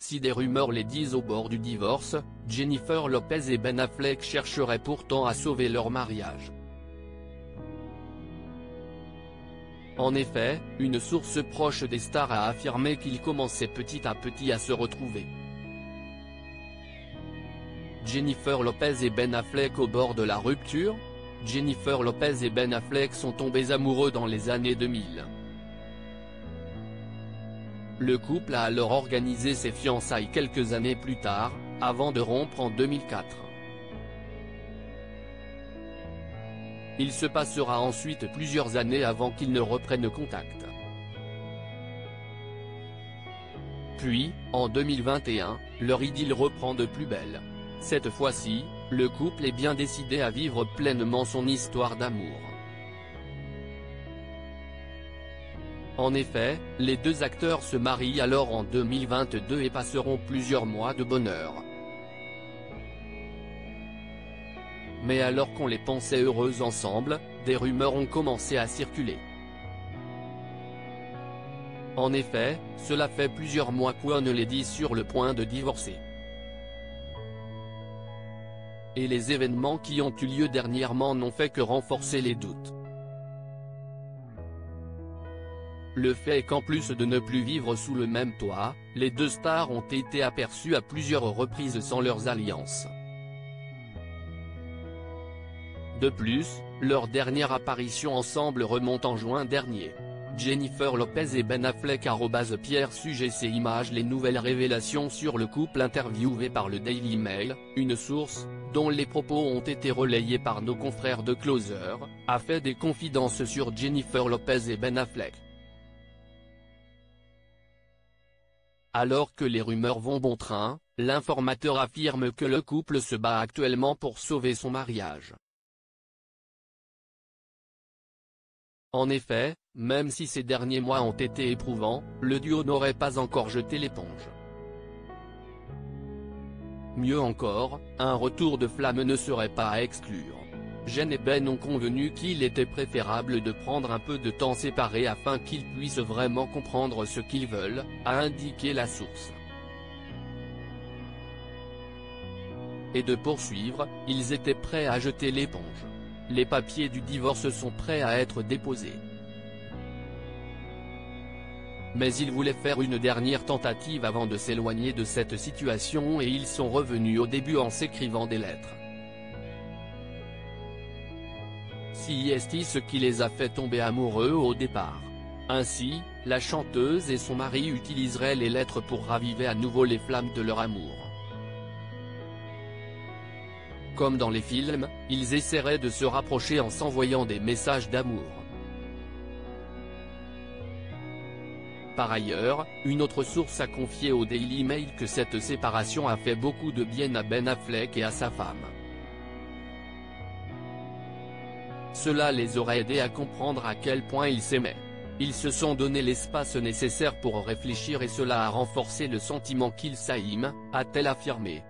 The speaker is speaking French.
Si des rumeurs les disent au bord du divorce, Jennifer Lopez et Ben Affleck chercheraient pourtant à sauver leur mariage. En effet, une source proche des stars a affirmé qu'ils commençaient petit à petit à se retrouver. Jennifer Lopez et Ben Affleck au bord de la rupture? Jennifer Lopez et Ben Affleck sont tombés amoureux dans les années 2000. Le couple a alors organisé ses fiançailles quelques années plus tard, avant de rompre en 2004. Il se passera ensuite plusieurs années avant qu'ils ne reprennent contact. Puis, en 2021, leur idylle reprend de plus belle. Cette fois-ci, le couple est bien décidé à vivre pleinement son histoire d'amour. En effet, les deux acteurs se marient alors en 2022 et passeront plusieurs mois de bonheur. Mais alors qu'on les pensait heureux ensemble, des rumeurs ont commencé à circuler. En effet, cela fait plusieurs mois qu'on les dit sur le point de divorcer. Et les événements qui ont eu lieu dernièrement n'ont fait que renforcer les doutes. Le fait est qu'en plus de ne plus vivre sous le même toit, les deux stars ont été aperçues à plusieurs reprises sans leurs alliances. De plus, leur dernière apparition ensemble remonte en juin dernier. Jennifer Lopez et Ben Affleck @Pierre Suggesé Images. Les nouvelles révélations sur le couple interviewé par le Daily Mail, une source, dont les propos ont été relayés par nos confrères de Closer, a fait des confidences sur Jennifer Lopez et Ben Affleck. Alors que les rumeurs vont bon train, l'informateur affirme que le couple se bat actuellement pour sauver son mariage. En effet, même si ces derniers mois ont été éprouvants, le duo n'aurait pas encore jeté l'éponge. Mieux encore, un retour de flamme ne serait pas à exclure. Jen et Ben ont convenu qu'il était préférable de prendre un peu de temps séparé afin qu'ils puissent vraiment comprendre ce qu'ils veulent, a indiqué la source. Et de poursuivre, ils étaient prêts à jeter l'éponge. Les papiers du divorce sont prêts à être déposés. Mais ils voulaient faire une dernière tentative avant de s'éloigner de cette situation et ils sont revenus au début en s'écrivant des lettres. Si est ce qui les a fait tomber amoureux au départ. Ainsi, la chanteuse et son mari utiliseraient les lettres pour raviver à nouveau les flammes de leur amour. Comme dans les films, ils essaieraient de se rapprocher en s'envoyant des messages d'amour. Par ailleurs, une autre source a confié au Daily Mail que cette séparation a fait beaucoup de bien à Ben Affleck et à sa femme. Cela les aurait aidés à comprendre à quel point ils s'aimaient. Ils se sont donné l'espace nécessaire pour réfléchir et cela a renforcé le sentiment qu'ils s'aiment, a-t-elle affirmé.